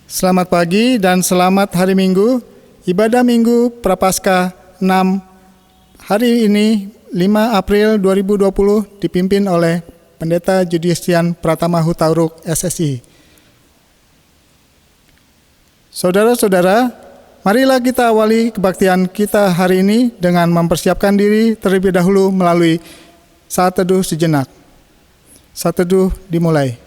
Selamat pagi dan selamat hari Minggu. Ibadah Minggu Prapaskah 6 hari ini 5 April 2020 dipimpin oleh Pendeta Judistian Pratama Hutauruk SSI. Saudara-saudara, marilah kita awali kebaktian kita hari ini dengan mempersiapkan diri terlebih dahulu melalui saat teduh sejenak. Saat teduh dimulai.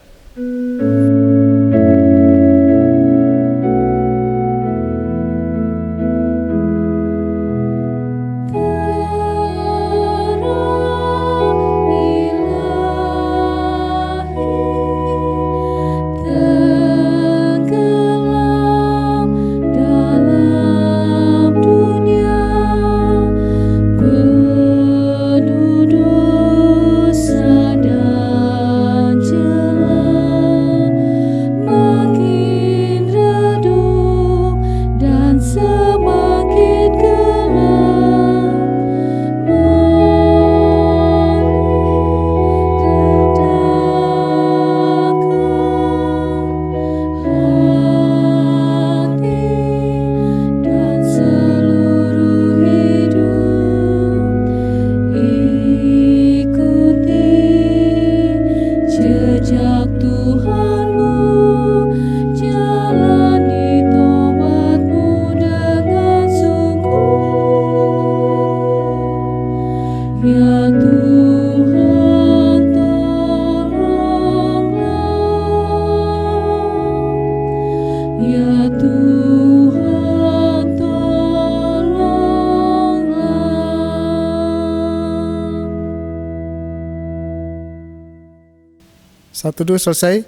Saat teduh selesai.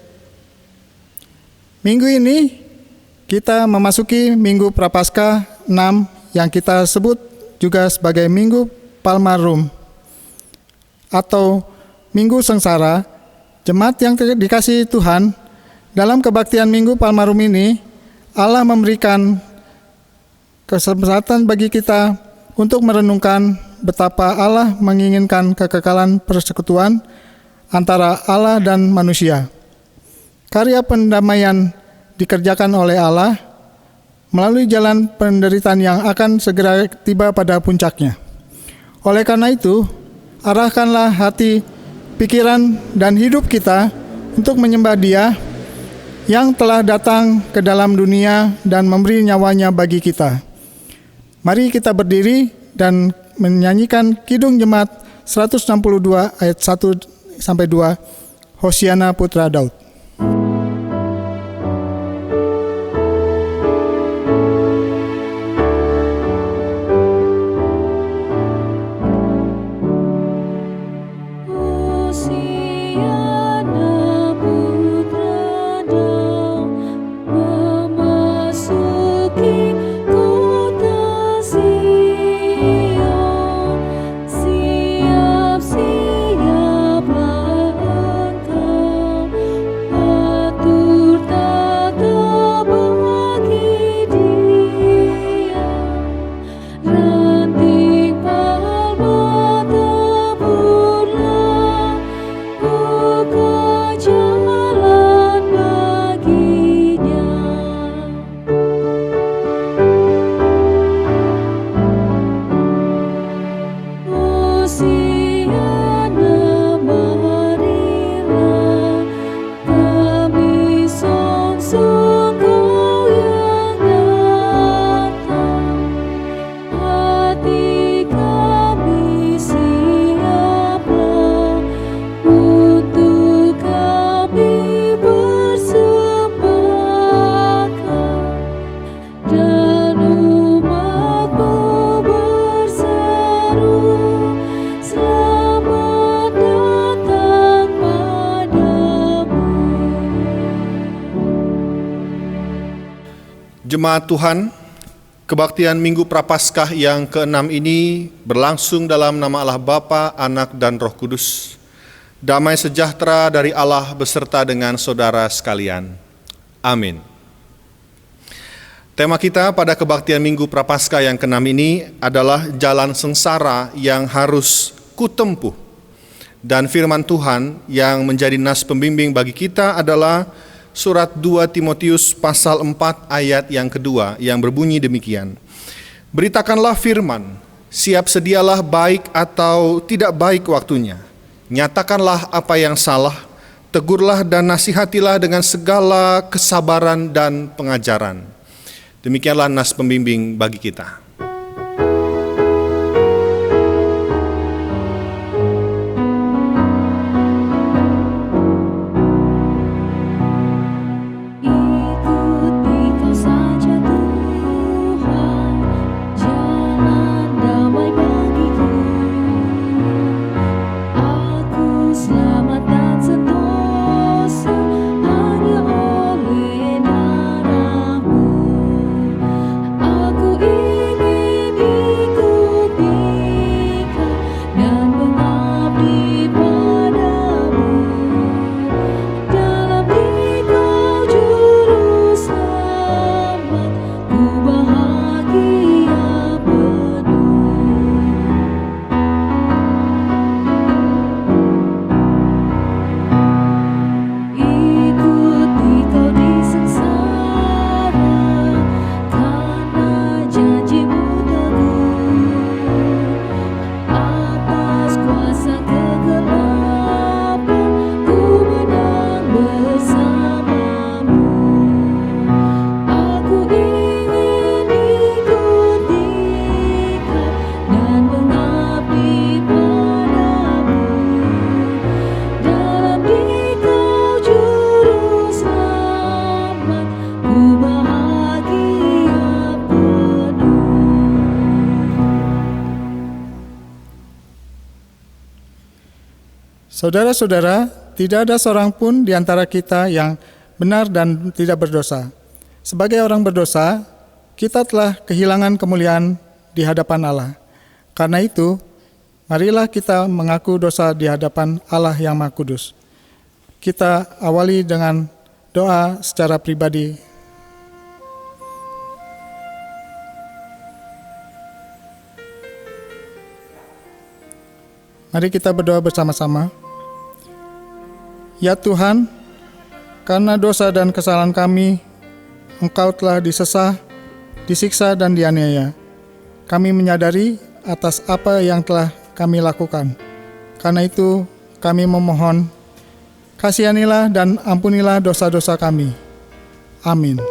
Minggu ini kita memasuki Minggu Prapaskah 6 yang kita sebut juga sebagai Minggu Palmarum atau Minggu Sengsara. Jemaat yang dikasihi Tuhan, dalam kebaktian Minggu Palmarum ini Allah memberikan kesempatan bagi kita untuk merenungkan betapa Allah menginginkan kekekalan persekutuan antara Allah dan manusia. Karya pendamaian dikerjakan oleh Allah melalui jalan penderitaan yang akan segera tiba pada puncaknya. Oleh karena itu, arahkanlah hati, pikiran, dan hidup kita untuk menyembah Dia yang telah datang ke dalam dunia dan memberi nyawanya bagi kita. Mari kita berdiri dan menyanyikan Kidung Jemaat 162 ayat 1 sampai 2, Hosiana Putra Daud. Jemaat Tuhan, kebaktian Minggu Prapaskah yang ke-6 ini berlangsung dalam nama Allah Bapa, Anak, dan Roh Kudus. Damai sejahtera dari Allah beserta dengan saudara sekalian. Amin. Tema kita pada kebaktian Minggu Prapaskah yang ke-6 ini adalah jalan sengsara yang harus kutempuh. Dan firman Tuhan yang menjadi nas pembimbing bagi kita adalah surat 2 Timotius pasal 4 ayat yang kedua yang berbunyi demikian. Beritakanlah firman, siap sedialah baik atau tidak baik waktunya. Nyatakanlah apa yang salah, tegurlah dan nasihatilah dengan segala kesabaran dan pengajaran. Demikianlah nas pembimbing bagi kita. Saudara-saudara, tidak ada seorang pun di antara kita yang benar dan tidak berdosa. Sebagai orang berdosa, kita telah kehilangan kemuliaan di hadapan Allah. Karena itu, marilah kita mengaku dosa di hadapan Allah yang Maha Kudus. Kita awali dengan doa secara pribadi. Mari kita berdoa bersama-sama. Ya Tuhan, karena dosa dan kesalahan kami, Engkau telah disesah, disiksa dan dianiaya. Kami menyadari atas apa yang telah kami lakukan. Karena itu kami memohon, kasihanilah dan ampunilah dosa-dosa kami. Amin.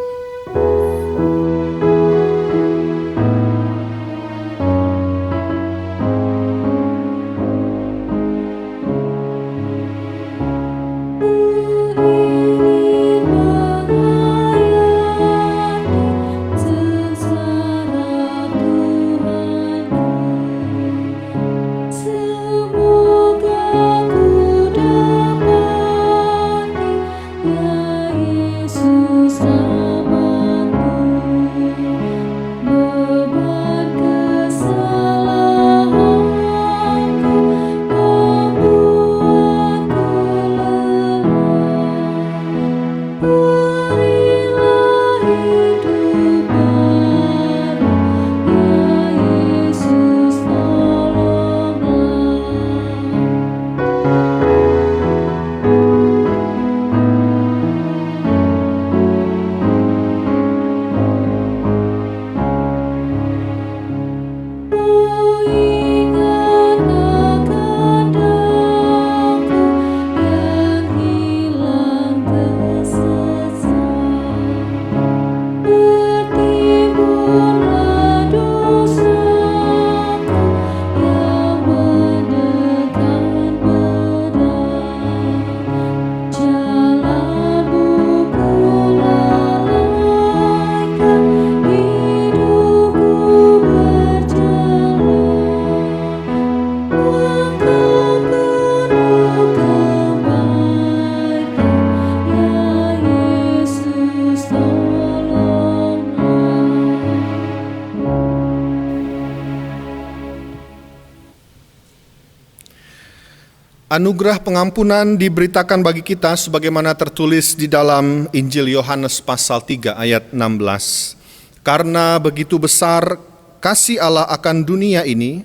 Anugerah pengampunan diberitakan bagi kita sebagaimana tertulis di dalam Injil Yohanes pasal 3 ayat 16. Karena begitu besar kasih Allah akan dunia ini,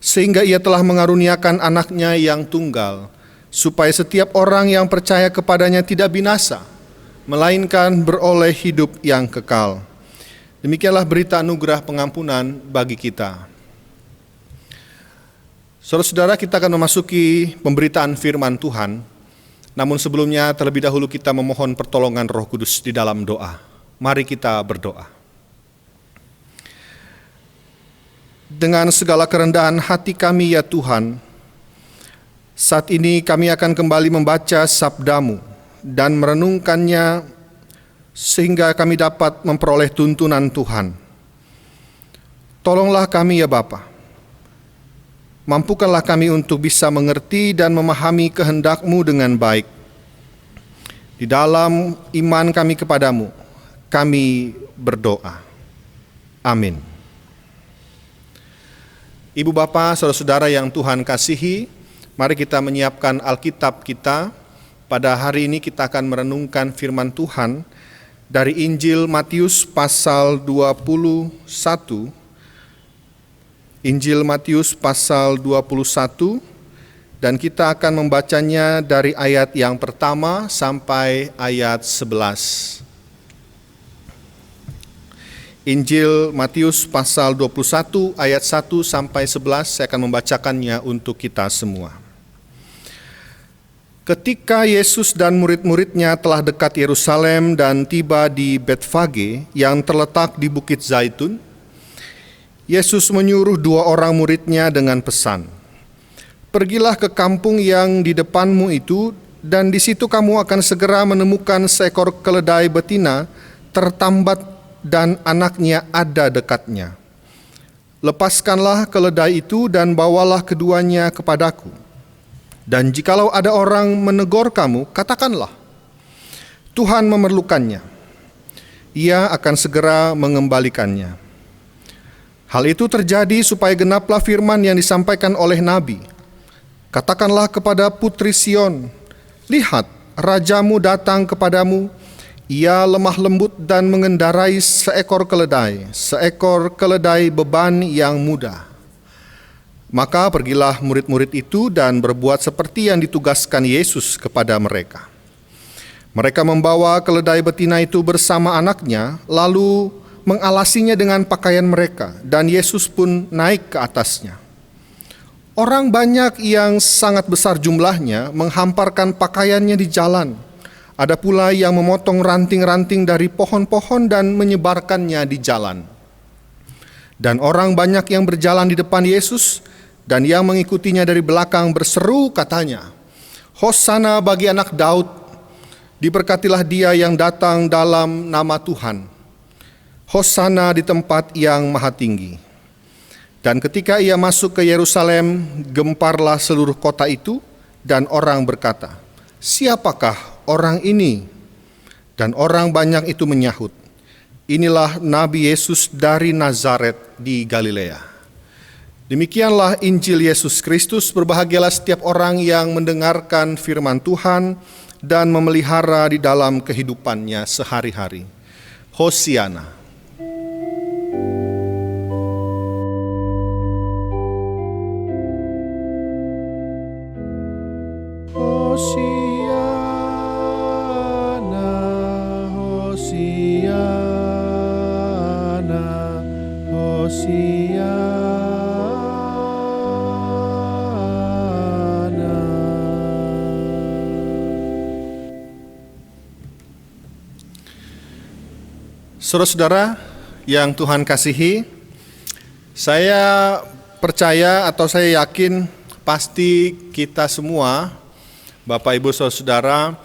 sehingga Ia telah mengaruniakan anaknya yang tunggal, supaya setiap orang yang percaya kepadanya tidak binasa, melainkan beroleh hidup yang kekal. Demikianlah berita anugerah pengampunan bagi kita. Saudara-saudara, kita akan memasuki pemberitaan firman Tuhan. Namun sebelumnya terlebih dahulu kita memohon pertolongan Roh Kudus di dalam doa. Mari kita berdoa. Dengan segala kerendahan hati kami ya Tuhan, saat ini kami akan kembali membaca sabda-Mu dan merenungkannya sehingga kami dapat memperoleh tuntunan Tuhan. Tolonglah kami ya Bapa. Mampukanlah kami untuk bisa mengerti dan memahami kehendak-Mu dengan baik. Di dalam iman kami kepadamu, kami berdoa. Amin. Ibu bapak, saudara-saudara yang Tuhan kasihi, mari kita menyiapkan Alkitab kita. Pada hari ini kita akan merenungkan firman Tuhan dari Injil Matius pasal 21. Injil Matius pasal 21, dan kita akan membacanya dari ayat yang pertama sampai ayat 11. Injil Matius pasal 21 ayat 1 sampai 11, saya akan membacakannya untuk kita semua. Ketika Yesus dan murid-muridnya telah dekat Yerusalem dan tiba di Betfage yang terletak di Bukit Zaitun, Yesus menyuruh 2 orang muridnya dengan pesan, "Pergilah ke kampung yang di depanmu itu, dan di situ kamu akan segera menemukan seekor keledai betina tertambat dan anaknya ada dekatnya. Lepaskanlah keledai itu dan bawalah keduanya kepadaku. Dan jikalau ada orang menegur kamu, katakanlah, Tuhan memerlukannya. Ia akan segera mengembalikannya." Hal itu terjadi supaya genaplah firman yang disampaikan oleh Nabi. "Katakanlah kepada putri Sion, lihat, rajamu datang kepadamu, ia lemah lembut dan mengendarai seekor keledai beban yang mudah." Maka pergilah murid-murid itu dan berbuat seperti yang ditugaskan Yesus kepada mereka. Mereka membawa keledai betina itu bersama anaknya, lalu mengalasinya dengan pakaian mereka, dan Yesus pun naik ke atasnya. Orang banyak yang sangat besar jumlahnya menghamparkan pakaiannya di jalan. Ada pula yang memotong ranting-ranting dari pohon-pohon dan menyebarkannya di jalan. Dan orang banyak yang berjalan di depan Yesus dan yang mengikutinya dari belakang berseru katanya, "Hosana bagi anak Daud, diberkatilah dia yang datang dalam nama Tuhan. Hosana di tempat yang maha tinggi." Dan ketika ia masuk ke Yerusalem, gemparlah seluruh kota itu, dan orang berkata, "Siapakah orang ini?" Dan orang banyak itu menyahut, "Inilah Nabi Yesus dari Nazaret di Galilea." Demikianlah Injil Yesus Kristus. Berbahagialah setiap orang yang mendengarkan firman Tuhan dan memelihara di dalam kehidupannya sehari-hari. Hosiana. Hosiana, Hosiana, Hosiana. Saudara-saudara yang Tuhan kasihi, saya percaya atau saya yakin pasti kita semua, Bapak Ibu Saudara,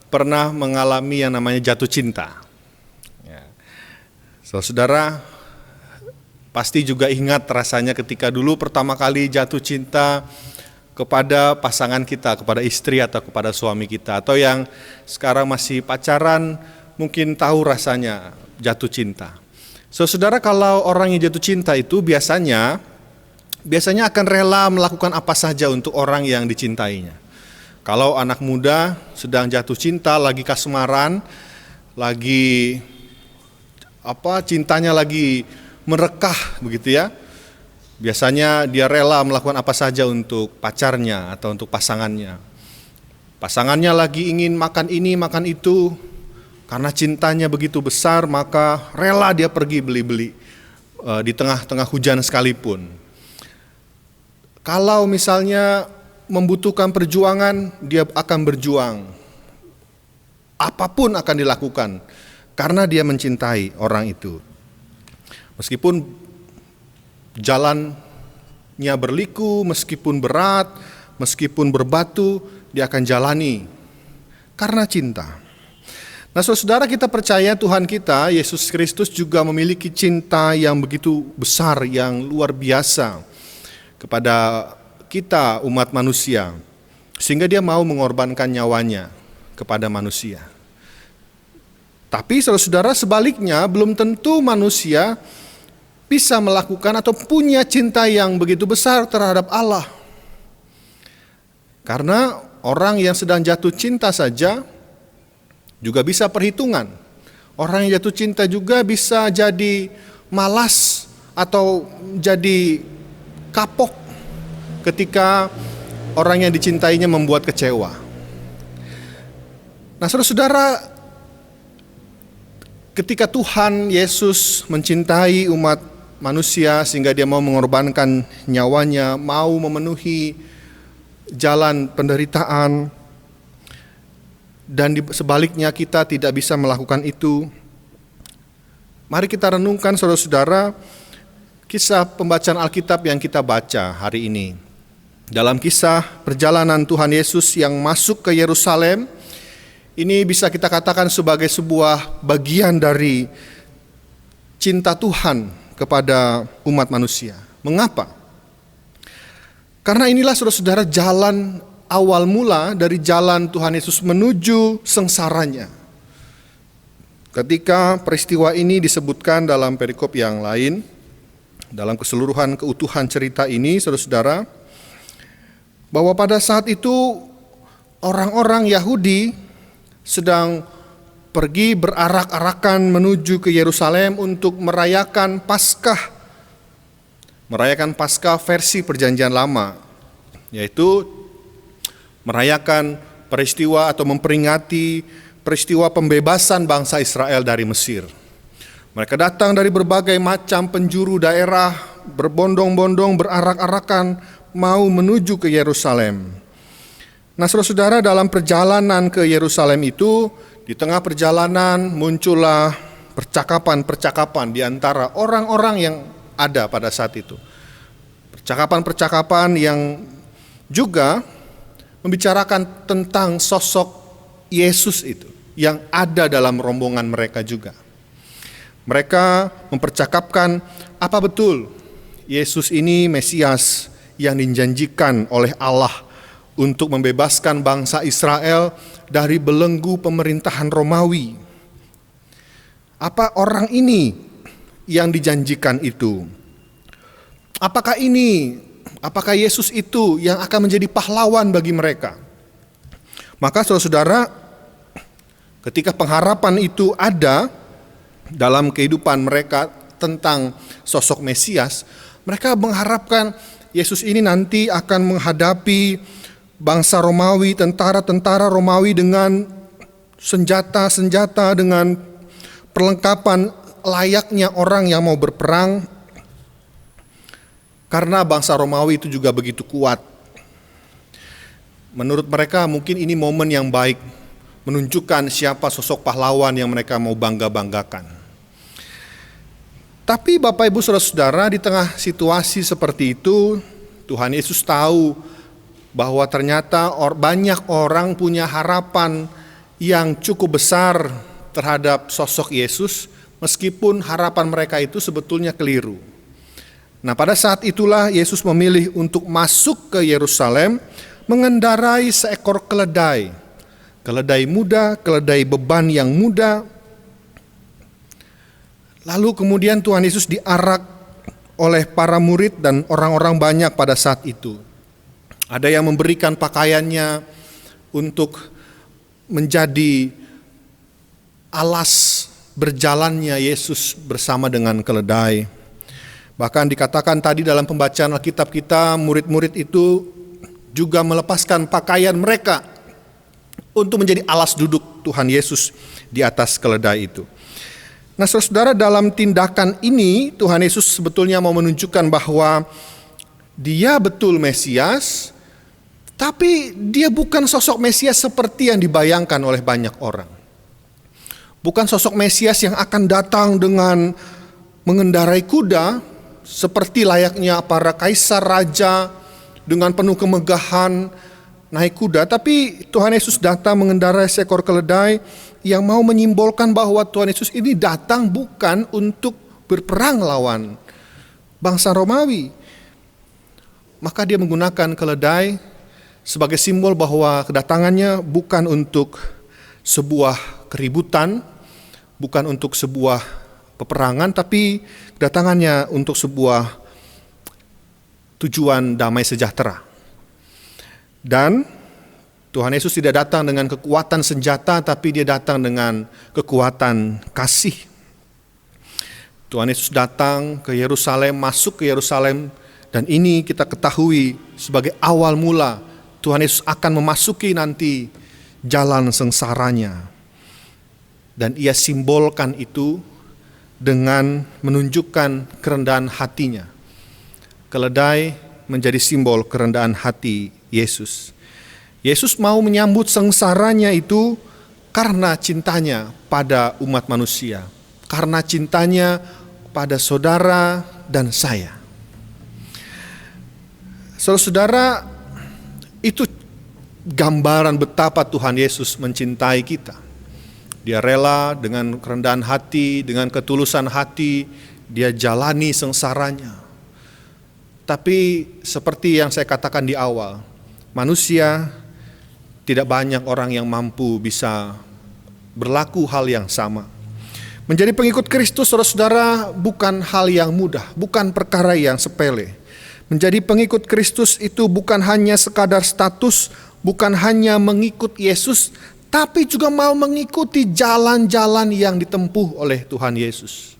pernah mengalami yang namanya jatuh cinta. Saudara pasti juga ingat rasanya ketika dulu pertama kali jatuh cinta kepada pasangan kita, kepada istri atau kepada suami kita, atau yang sekarang masih pacaran mungkin tahu rasanya jatuh cinta. Saudara, kalau orang yang jatuh cinta itu biasanya akan rela melakukan apa saja untuk orang yang dicintainya. Kalau anak muda sedang jatuh cinta, lagi kasmaran, lagi cintanya lagi merekah begitu ya. Biasanya dia rela melakukan apa saja untuk pacarnya atau untuk pasangannya. Pasangannya lagi ingin makan ini, makan itu, Karena cintanya begitu besar, maka rela dia pergi beli-beli di tengah-tengah hujan sekalipun. Kalau misalnya membutuhkan perjuangan, dia akan berjuang. Apapun akan dilakukan karena dia mencintai orang itu. Meskipun jalannya berliku, meskipun berat, meskipun berbatu, dia akan jalani karena cinta. Nah, saudara, kita percaya Tuhan kita, Yesus Kristus juga memiliki cinta yang begitu besar, yang luar biasa kepada kita umat manusia, sehingga dia mau mengorbankan nyawanya kepada manusia. Tapi saudara, sebaliknya belum tentu manusia bisa melakukan atau punya cinta yang begitu besar terhadap Allah. Karena orang yang sedang jatuh cinta saja juga bisa perhitungan. Orang yang jatuh cinta juga bisa jadi malas atau jadi kapok ketika orang yang dicintainya membuat kecewa. Nah, saudara, ketika Tuhan Yesus mencintai umat manusia sehingga dia mau mengorbankan nyawanya, mau memenuhi jalan penderitaan, dan sebaliknya kita tidak bisa melakukan itu. Mari kita renungkan, saudara-saudara, kisah pembacaan Alkitab yang kita baca hari ini. Dalam kisah perjalanan Tuhan Yesus yang masuk ke Yerusalem, ini bisa kita katakan sebagai sebuah bagian dari cinta Tuhan kepada umat manusia. Mengapa? Karena inilah, saudara-saudara, jalan awal mula dari jalan Tuhan Yesus menuju sengsaranya. Ketika peristiwa ini disebutkan dalam perikop yang lain, dalam keseluruhan keutuhan cerita ini, saudara-saudara, bahwa pada saat itu orang-orang Yahudi sedang pergi berarak-arakan menuju ke Yerusalem untuk merayakan Paskah. Merayakan Paskah versi Perjanjian Lama, yaitu merayakan peristiwa atau memperingati peristiwa pembebasan bangsa Israel dari Mesir. Mereka datang dari berbagai macam penjuru daerah, berbondong-bondong, berarak-arakan, mau menuju ke Yerusalem. Nah, saudara-saudara, dalam perjalanan ke Yerusalem itu, di tengah perjalanan muncullah percakapan-percakapan di antara orang-orang yang ada pada saat itu. Percakapan-percakapan yang juga membicarakan tentang sosok Yesus itu yang ada dalam rombongan mereka juga. Mereka mempercakapkan apa betul Yesus ini Mesias yang dijanjikan oleh Allah untuk membebaskan bangsa Israel dari belenggu pemerintahan Romawi. Apa orang ini yang dijanjikan itu? Apakah Yesus itu yang akan menjadi pahlawan bagi mereka? Maka saudara-saudara, ketika pengharapan itu ada dalam kehidupan mereka tentang sosok Mesias, mereka mengharapkan Yesus ini nanti akan menghadapi bangsa Romawi, tentara-tentara Romawi dengan senjata-senjata, dengan perlengkapan layaknya orang yang mau berperang. Karena bangsa Romawi itu juga begitu kuat. Menurut mereka mungkin ini momen yang baik, menunjukkan siapa sosok pahlawan yang mereka mau bangga-banggakan. Tapi Bapak Ibu Saudara-saudara, di tengah situasi seperti itu, Tuhan Yesus tahu bahwa ternyata banyak orang punya harapan yang cukup besar terhadap sosok Yesus, meskipun harapan mereka itu sebetulnya keliru. Nah, pada saat itulah Yesus memilih untuk masuk ke Yerusalem mengendarai seekor keledai. Keledai muda, keledai beban yang muda. Lalu kemudian Tuhan Yesus diarak oleh para murid dan orang-orang banyak pada saat itu. Ada yang memberikan pakaiannya untuk menjadi alas berjalannya Yesus bersama dengan keledai. Bahkan dikatakan tadi dalam pembacaan Alkitab kita, murid-murid itu juga melepaskan pakaian mereka untuk menjadi alas duduk Tuhan Yesus di atas keledai itu. Nah, saudara, dalam tindakan ini Tuhan Yesus sebetulnya mau menunjukkan bahwa Dia betul Mesias, tapi Dia bukan sosok Mesias seperti yang dibayangkan oleh banyak orang. Bukan sosok Mesias yang akan datang dengan mengendarai kuda seperti layaknya para kaisar raja dengan penuh kemegahan naik kuda, tapi Tuhan Yesus datang mengendarai seekor keledai yang mau menyimbolkan bahwa Tuhan Yesus ini datang bukan untuk berperang lawan bangsa Romawi. Maka Dia menggunakan keledai sebagai simbol bahwa kedatangannya bukan untuk sebuah keributan, bukan untuk sebuah peperangan, tapi kedatangannya untuk sebuah tujuan damai sejahtera. Dan Tuhan Yesus tidak datang dengan kekuatan senjata, tapi Dia datang dengan kekuatan kasih. Tuhan Yesus datang ke Yerusalem, masuk ke Yerusalem, dan ini kita ketahui sebagai awal mula Tuhan Yesus akan memasuki nanti jalan sengsaranya. Dan Ia simbolkan itu dengan menunjukkan kerendahan hatinya. Keledai menjadi simbol kerendahan hati Yesus. Yesus mau menyambut sengsaranya itu karena cintanya pada umat manusia, karena cintanya pada saudara dan saya. Saudara-saudara, itu gambaran betapa Tuhan Yesus mencintai kita. Dia rela dengan kerendahan hati, dengan ketulusan hati, Dia jalani sengsaranya. Tapi seperti yang saya katakan di awal, manusia tidak banyak orang yang mampu bisa berlaku hal yang sama. Menjadi pengikut Kristus, saudara-saudara, bukan hal yang mudah, bukan perkara yang sepele. Menjadi pengikut Kristus itu bukan hanya sekadar status, bukan hanya mengikut Yesus, tapi juga mau mengikuti jalan-jalan yang ditempuh oleh Tuhan Yesus.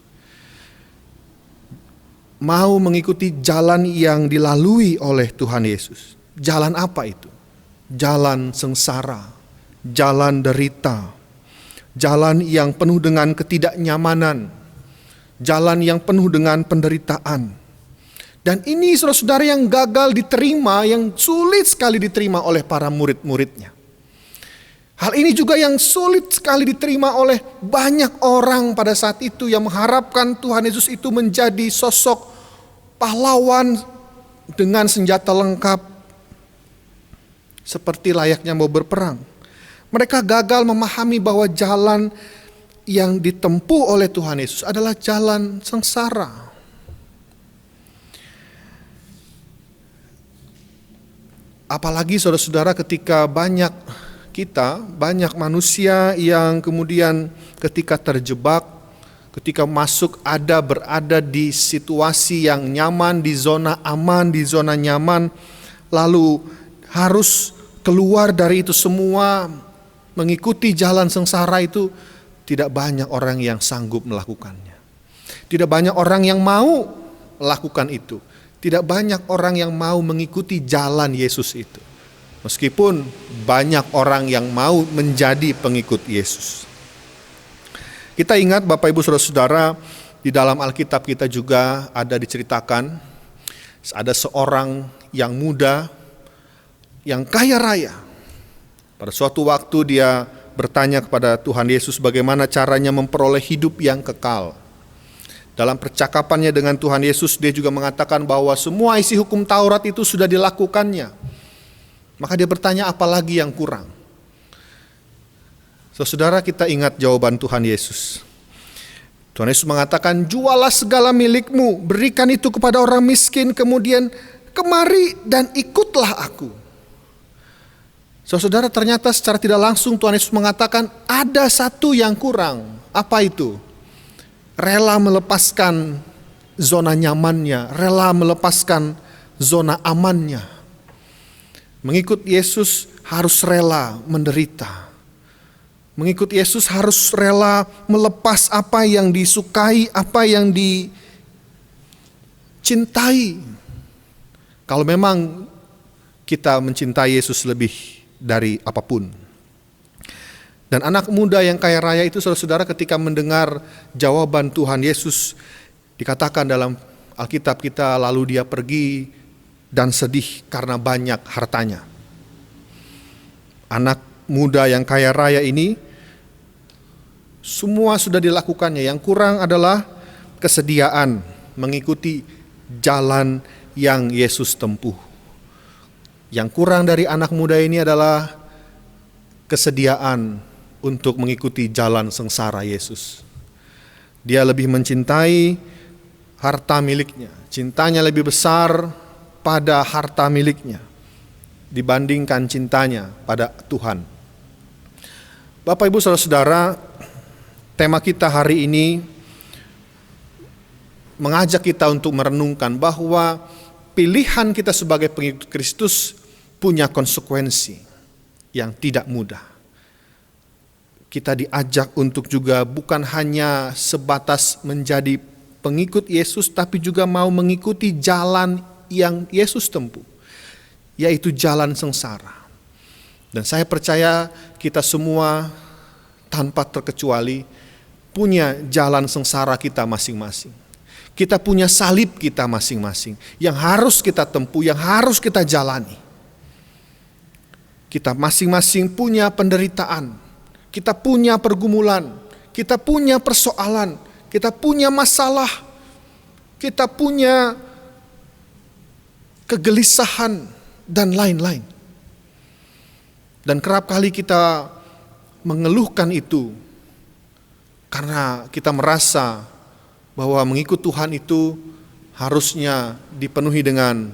Mau mengikuti jalan yang dilalui oleh Tuhan Yesus. Jalan apa itu? Jalan sengsara, jalan derita, jalan yang penuh dengan ketidaknyamanan, jalan yang penuh dengan penderitaan. Dan ini saudara-saudara yang gagal diterima, yang sulit sekali diterima oleh para murid-muridnya. Hal ini juga yang sulit sekali diterima oleh banyak orang pada saat itu yang mengharapkan Tuhan Yesus itu menjadi sosok pahlawan dengan senjata lengkap seperti layaknya mau berperang. Mereka gagal memahami bahwa jalan yang ditempuh oleh Tuhan Yesus adalah jalan sengsara. Apalagi saudara-saudara ketika banyak manusia yang kemudian ketika terjebak, ketika berada di situasi yang nyaman, di zona aman, di zona nyaman, lalu harus keluar dari itu semua, mengikuti jalan sengsara itu, tidak banyak orang yang sanggup melakukannya. Tidak banyak orang yang mau melakukan itu. Tidak banyak orang yang mau mengikuti jalan Yesus itu. Meskipun banyak orang yang mau menjadi pengikut Yesus. Kita ingat Bapak Ibu Saudara-saudara, di dalam Alkitab kita juga ada diceritakan, ada seorang yang muda, yang kaya raya. Pada suatu waktu dia bertanya kepada Tuhan Yesus bagaimana caranya memperoleh hidup yang kekal. Dalam percakapannya dengan Tuhan Yesus, dia juga mengatakan bahwa semua isi hukum Taurat itu sudah dilakukannya. Maka dia bertanya, apa lagi yang kurang? Saudara, kita ingat jawaban Tuhan Yesus. Tuhan Yesus mengatakan, jualah segala milikmu, berikan itu kepada orang miskin, kemudian kemari dan ikutlah aku. Saudara, ternyata secara tidak langsung Tuhan Yesus mengatakan ada satu yang kurang. Apa itu? Rela melepaskan zona nyamannya, rela melepaskan zona amannya. Mengikut Yesus harus rela menderita. Mengikut Yesus harus rela melepas apa yang disukai, apa yang dicintai. Kalau memang kita mencintai Yesus lebih dari apapun. Dan anak muda yang kaya raya itu, saudara-saudara, ketika mendengar jawaban Tuhan Yesus, dikatakan dalam Alkitab kita, lalu dia pergi dan sedih karena banyak hartanya. Anak muda yang kaya raya ini, semua sudah dilakukannya. Yang kurang adalah kesediaan mengikuti jalan yang Yesus tempuh. Yang kurang dari anak muda ini adalah kesediaan untuk mengikuti jalan sengsara Yesus. Dia lebih mencintai harta miliknya. Cintanya lebih besar pada harta miliknya dibandingkan cintanya pada Tuhan. Bapak, Ibu, Saudara-saudara, tema kita hari ini mengajak kita untuk merenungkan bahwa pilihan kita sebagai pengikut Kristus punya konsekuensi yang tidak mudah. Kita diajak untuk juga bukan hanya sebatas menjadi pengikut Yesus, tapi juga mau mengikuti jalan yang Yesus tempuh, yaitu jalan sengsara. Dan saya percaya kita semua tanpa terkecuali punya jalan sengsara kita masing-masing. Kita punya salib kita masing-masing yang harus kita tempuh, yang harus kita jalani. Kita masing-masing punya penderitaan, kita punya pergumulan, kita punya persoalan, kita punya masalah, kita punya kegelisahan dan lain-lain. Dan kerap kali kita mengeluhkan itu karena kita merasa bahwa mengikut Tuhan itu harusnya dipenuhi dengan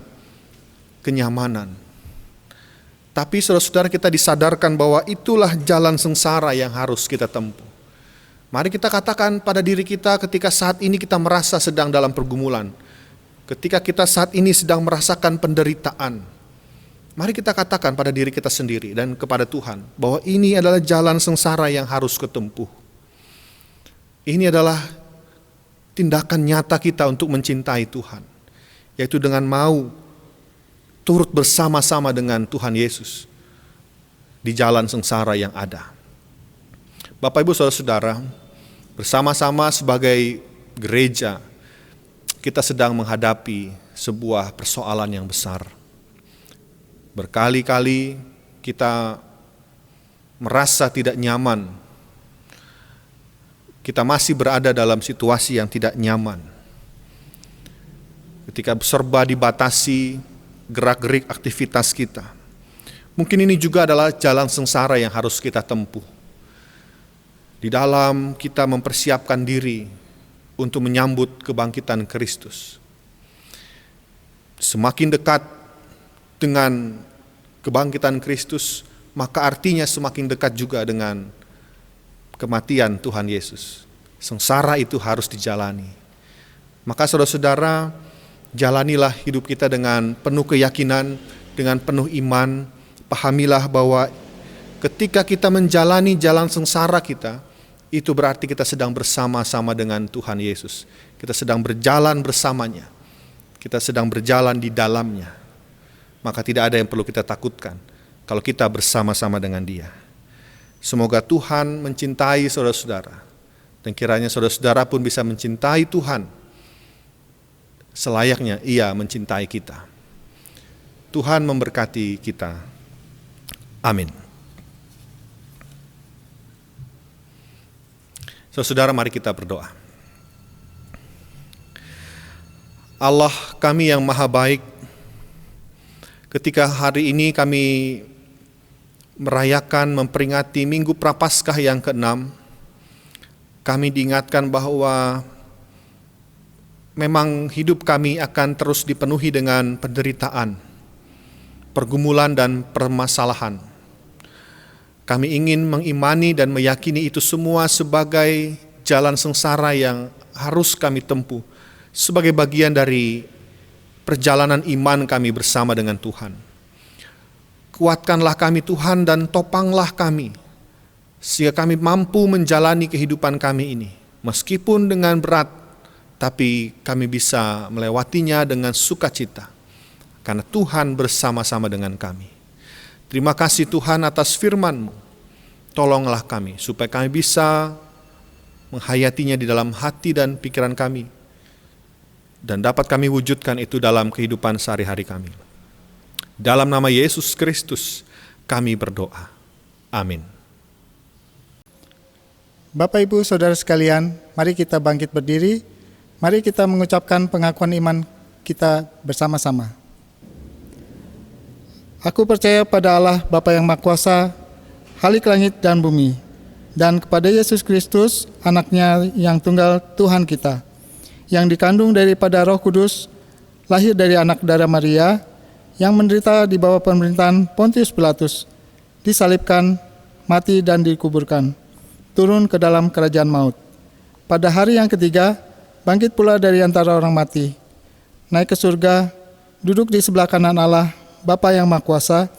kenyamanan. Tapi saudara-saudara, kita disadarkan bahwa itulah jalan sengsara yang harus kita tempuh. Mari kita katakan pada diri kita ketika saat ini kita merasa sedang dalam pergumulan. Ketika kita saat ini sedang merasakan penderitaan. Mari kita katakan pada diri kita sendiri dan kepada Tuhan bahwa ini adalah jalan sengsara yang harus ketempuh. Ini adalah tindakan nyata kita untuk mencintai Tuhan, yaitu dengan mau turut bersama-sama dengan Tuhan Yesus di jalan sengsara yang ada. Bapak, Ibu, Saudara-saudara, bersama-sama sebagai gereja kita sedang menghadapi sebuah persoalan yang besar. Berkali-kali kita merasa tidak nyaman. Kita masih berada dalam situasi yang tidak nyaman. Ketika serba dibatasi gerak-gerik aktivitas kita. Mungkin ini juga adalah jalan sengsara yang harus kita tempuh. Di dalam kita mempersiapkan diri untuk menyambut kebangkitan Kristus. Semakin dekat dengan kebangkitan Kristus, maka artinya semakin dekat juga dengan kematian Tuhan Yesus. Sengsara itu harus dijalani. Maka saudara-saudara, jalanilah hidup kita dengan penuh keyakinan, dengan penuh iman. Pahamilah bahwa ketika kita menjalani jalan sengsara kita, itu berarti kita sedang bersama-sama dengan Tuhan Yesus. Kita sedang berjalan bersamanya. Kita sedang berjalan di dalamnya. Maka tidak ada yang perlu kita takutkan kalau kita bersama-sama dengan Dia. Semoga Tuhan mencintai saudara-saudara, dan kiranya saudara-saudara pun bisa mencintai Tuhan selayaknya Ia mencintai kita. Tuhan memberkati kita. Amin. Saudara, mari kita berdoa. Allah kami yang maha baik, ketika hari ini kami merayakan, memperingati Minggu Prapaskah yang ke-6, kami diingatkan bahwa memang hidup kami akan terus dipenuhi dengan penderitaan, pergumulan dan permasalahan. Kami ingin mengimani dan meyakini itu semua sebagai jalan sengsara yang harus kami tempuh, sebagai bagian dari perjalanan iman kami bersama dengan Tuhan. Kuatkanlah kami Tuhan dan topanglah kami, sehingga kami mampu menjalani kehidupan kami ini. Meskipun dengan berat, tapi kami bisa melewatinya dengan sukacita, karena Tuhan bersama-sama dengan kami. Terima kasih Tuhan atas firman-Mu tolonglah kami supaya kami bisa menghayatinya di dalam hati dan pikiran kami, dan dapat kami wujudkan itu dalam kehidupan sehari-hari kami. Dalam nama Yesus Kristus kami berdoa. Amin. Bapak, Ibu, Saudara sekalian, mari kita bangkit berdiri. Mari kita mengucapkan pengakuan iman kita bersama-sama. Aku percaya pada Allah Bapa yang Maha Kuasa, Khalik langit dan bumi, dan kepada Yesus Kristus, anaknya yang tunggal Tuhan kita, yang dikandung daripada Roh Kudus, lahir dari anak darah Maria, yang menderita di bawah pemerintahan Pontius Pilatus, disalibkan, mati dan dikuburkan, turun ke dalam kerajaan maut. Pada hari yang ketiga, bangkit pula dari antara orang mati, naik ke surga, duduk di sebelah kanan Allah, Bapa yang Maha Kuasa,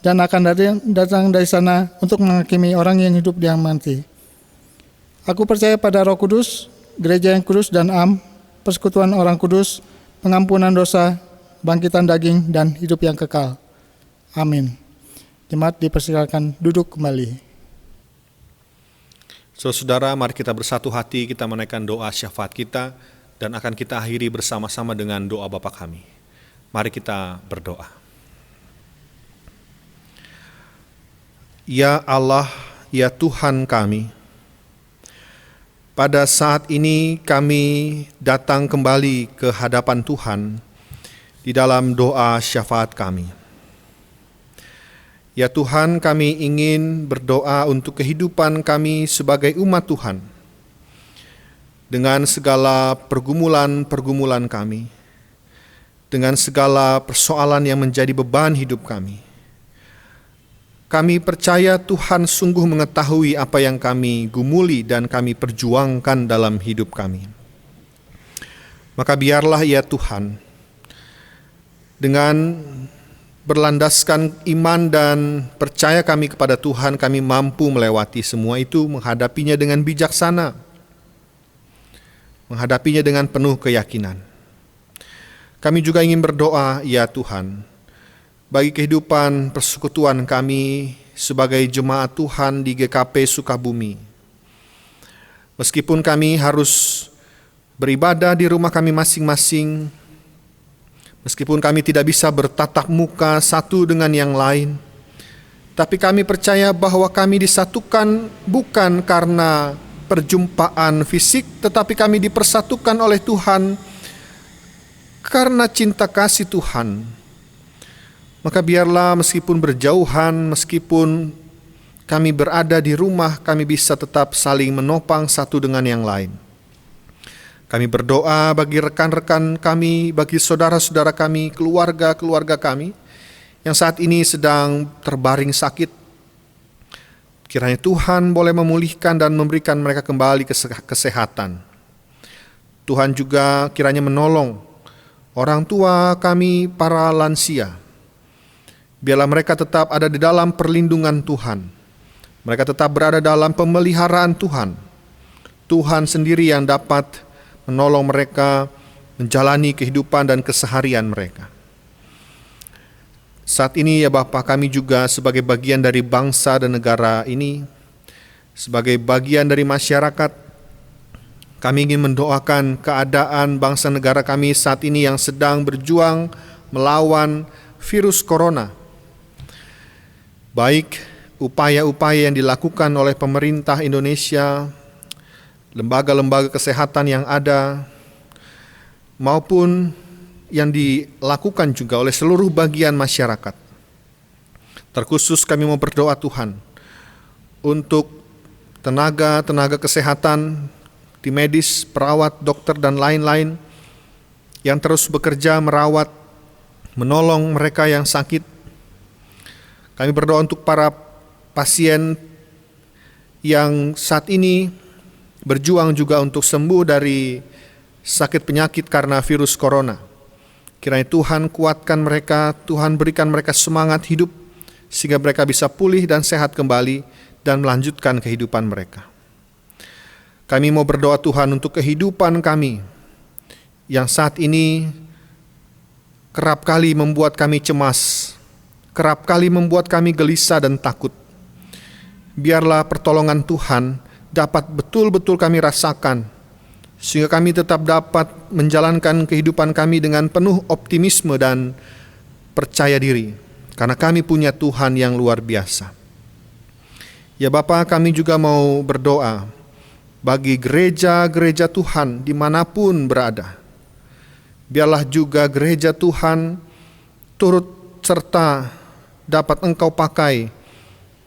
dan akan datang dari sana untuk menghakimi orang yang hidup dan mati. Aku percaya pada Roh Kudus, gereja yang kudus dan am, persekutuan orang kudus, pengampunan dosa, bangkitan daging, dan hidup yang kekal. Amin. Jemaat dipersilakan duduk kembali. Saudara, mari kita bersatu hati, kita menaikkan doa syafaat kita, dan akan kita akhiri bersama-sama dengan doa Bapa kami. Mari kita berdoa. Ya Allah, ya Tuhan kami, pada saat ini kami datang kembali ke hadapan Tuhan di dalam doa syafaat kami. Ya Tuhan, kami ingin berdoa untuk kehidupan kami sebagai umat Tuhan, dengan segala pergumulan-pergumulan kami, dengan segala persoalan yang menjadi beban hidup kami. Kami percaya Tuhan sungguh mengetahui apa yang kami gumuli dan kami perjuangkan dalam hidup kami. Maka biarlah ya Tuhan, dengan berlandaskan iman dan percaya kami kepada Tuhan, kami mampu melewati semua itu, menghadapinya dengan bijaksana, menghadapinya dengan penuh keyakinan. Kami juga ingin berdoa, ya Tuhan, bagi kehidupan persekutuan kami sebagai jemaat Tuhan di GKP Sukabumi. Meskipun kami harus beribadah di rumah kami masing-masing, meskipun kami tidak bisa bertatap muka satu dengan yang lain, tapi kami percaya bahwa kami disatukan bukan karena perjumpaan fisik, tetapi kami dipersatukan oleh Tuhan karena cinta kasih Tuhan. Maka biarlah meskipun berjauhan, meskipun kami berada di rumah, kami bisa tetap saling menopang satu dengan yang lain. Kami berdoa bagi rekan-rekan kami, bagi saudara-saudara kami, keluarga-keluarga kami yang saat ini sedang terbaring sakit. Kiranya Tuhan boleh memulihkan dan memberikan mereka kembali kesehatan. Tuhan juga kiranya menolong orang tua kami, para lansia. Biarlah mereka tetap ada di dalam perlindungan Tuhan. Mereka tetap berada dalam pemeliharaan Tuhan. Tuhan sendiri yang dapat menolong mereka menjalani kehidupan dan keseharian mereka. Saat ini ya Bapa, kami juga sebagai bagian dari bangsa dan negara ini, sebagai bagian dari masyarakat, kami ingin mendoakan keadaan bangsa negara kami saat ini yang sedang berjuang melawan virus corona. Baik upaya-upaya yang dilakukan oleh pemerintah Indonesia, lembaga-lembaga kesehatan yang ada, maupun yang dilakukan juga oleh seluruh bagian masyarakat. Terkhusus kami mau berdoa Tuhan untuk tenaga kesehatan, tim medis, perawat, dokter, dan lain-lain yang terus bekerja merawat, menolong mereka yang sakit. Kami berdoa untuk para pasien yang saat ini berjuang juga untuk sembuh dari sakit penyakit karena virus corona. Kiranya Tuhan kuatkan mereka, Tuhan berikan mereka semangat hidup, sehingga mereka bisa pulih dan sehat kembali dan melanjutkan kehidupan mereka. Kami mau berdoa Tuhan untuk kehidupan kami, yang saat ini kerap kali membuat kami cemas, kerap kali membuat kami gelisah dan takut. biarlah pertolongan Tuhan dapat betul-betul kami rasakan, sehingga kami tetap dapat menjalankan kehidupan kami dengan penuh optimisme dan percaya diri, karena kami punya Tuhan yang luar biasa. Ya Bapa, kami juga mau berdoa bagi gereja-gereja Tuhan dimanapun berada. Biarlah juga gereja Tuhan turut serta dapat Engkau pakai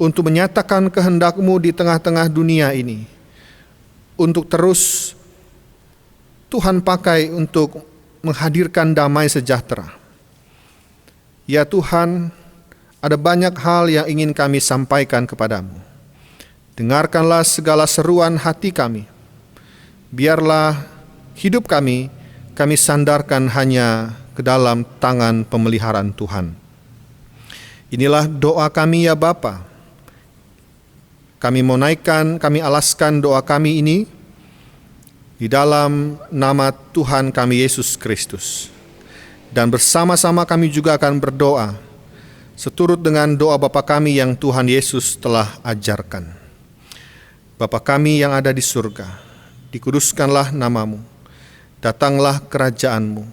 untuk menyatakan kehendak-Mu di tengah-tengah dunia ini, untuk terus Tuhan pakai untuk menghadirkan damai sejahtera. Ya Tuhan, ada banyak hal yang ingin kami sampaikan kepadamu. Dengarkanlah segala seruan hati kami. Biarlah hidup kami sandarkan hanya ke dalam tangan pemeliharaan Tuhan. Inilah doa kami ya Bapa. Kami alaskan doa kami ini di dalam nama Tuhan kami Yesus Kristus. Dan bersama-sama kami juga akan berdoa seturut dengan doa Bapa kami yang Tuhan Yesus telah ajarkan. Bapa kami yang ada di surga, dikuduskanlah nama-Mu, datanglah kerajaan-Mu,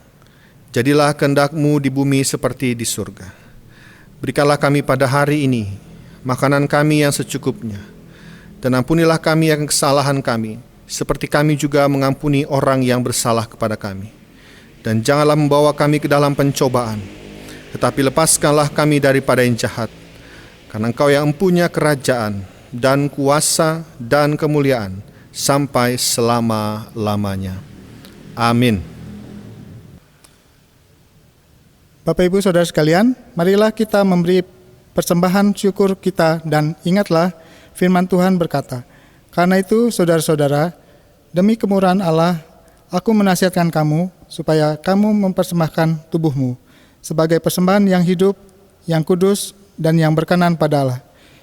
jadilah kehendak-Mu di bumi seperti di surga. Berikanlah kami pada hari ini makanan kami yang secukupnya, dan ampunilah kami yang kesalahan kami, seperti kami juga mengampuni orang yang bersalah kepada kami. Dan janganlah membawa kami ke dalam pencobaan, tetapi lepaskanlah kami daripada yang jahat. Karena Engkau yang empunya kerajaan dan kuasa dan kemuliaan sampai selama-lamanya. Amin. Bapak Ibu Saudara sekalian, marilah kita memberi persembahan syukur kita, dan ingatlah firman Tuhan berkata, "Karena itu saudara-saudara, demi kemurahan Allah, aku menasihatkan kamu supaya kamu mempersembahkan tubuhmu sebagai persembahan yang hidup, yang kudus, dan yang berkenan pada Allah.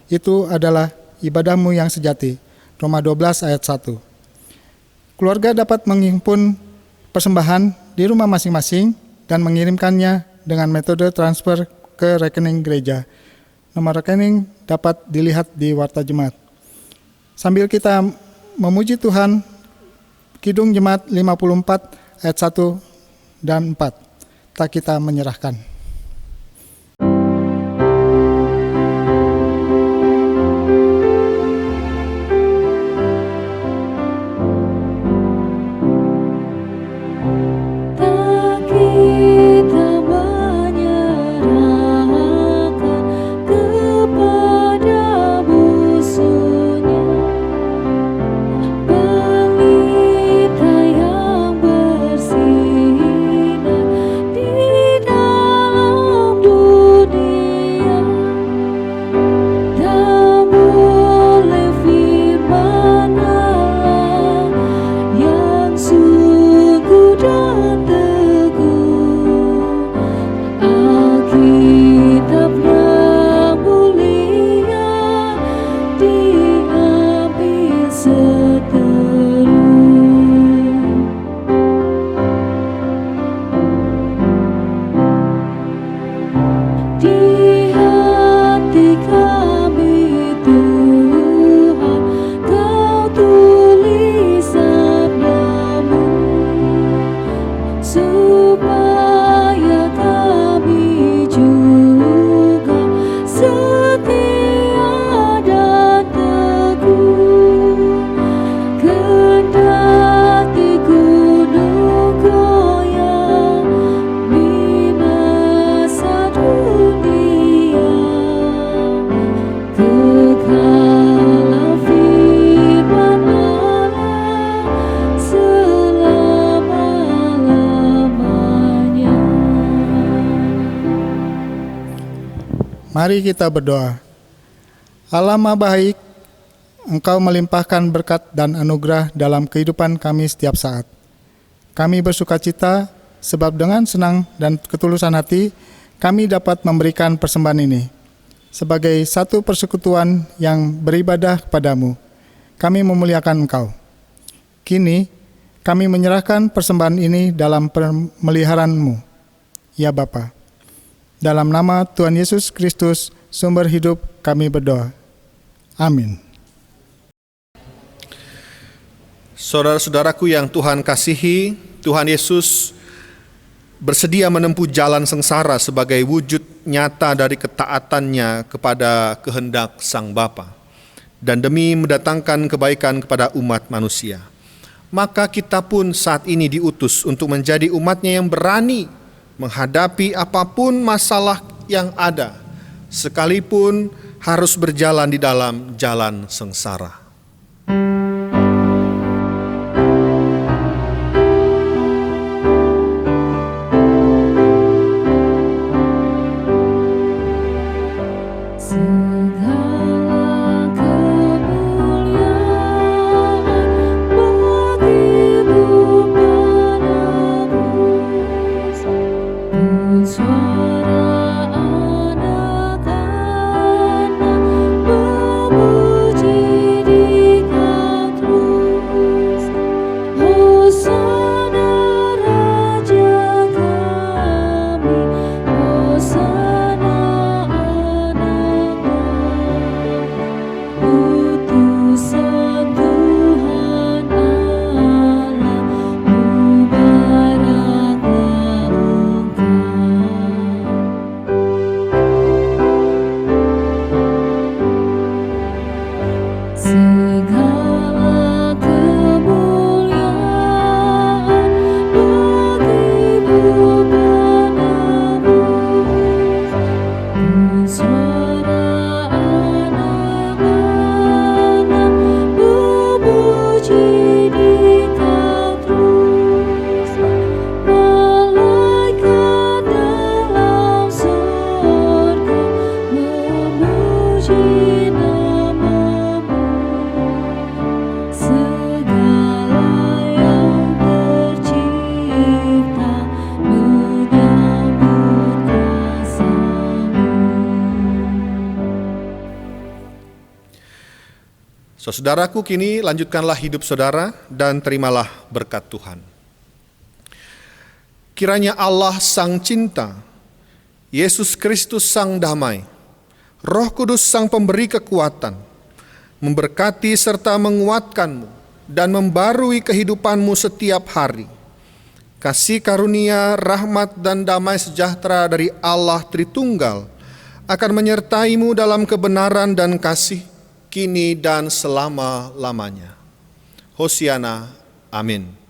Itu adalah ibadahmu yang sejati." Roma 12 ayat 1. Keluarga dapat menghimpun persembahan di rumah masing-masing dan mengirimkannya dengan metode transfer ke rekening gereja. Nomor rekening dapat dilihat di Warta Jemaat. Sambil kita memuji Tuhan, Kidung Jemaat 54 ayat 1 dan 4. Tak kita menyerahkan. Mari kita berdoa. Allah Maha Baik, Engkau melimpahkan berkat dan anugerah dalam kehidupan kami setiap saat. Kami bersukacita sebab dengan senang dan ketulusan hati kami dapat memberikan persembahan ini sebagai satu persekutuan yang beribadah kepadamu. Kami memuliakan Engkau. Kini kami menyerahkan persembahan ini dalam pemeliharaan-Mu, ya Bapa. Dalam nama Tuhan Yesus Kristus, sumber hidup, kami berdoa. Amin. Saudara-saudaraku yang Tuhan kasihi, Tuhan Yesus bersedia menempuh jalan sengsara sebagai wujud nyata dari ketaatannya kepada kehendak Sang Bapa dan demi mendatangkan kebaikan kepada umat manusia. Maka kita pun saat ini diutus untuk menjadi umatnya yang berani menghadapi apapun masalah yang ada, sekalipun harus berjalan di dalam jalan sengsara. Saudaraku, kini lanjutkanlah hidup saudara dan terimalah berkat Tuhan. Kiranya Allah Sang Cinta, Yesus Kristus Sang Damai, Roh Kudus Sang Pemberi Kekuatan, memberkati serta menguatkanmu dan membarui kehidupanmu setiap hari. Kasih karunia, rahmat dan damai sejahtera dari Allah Tritunggal akan menyertaimu dalam kebenaran dan kasih, kini dan selama-lamanya. Hosiana, amin.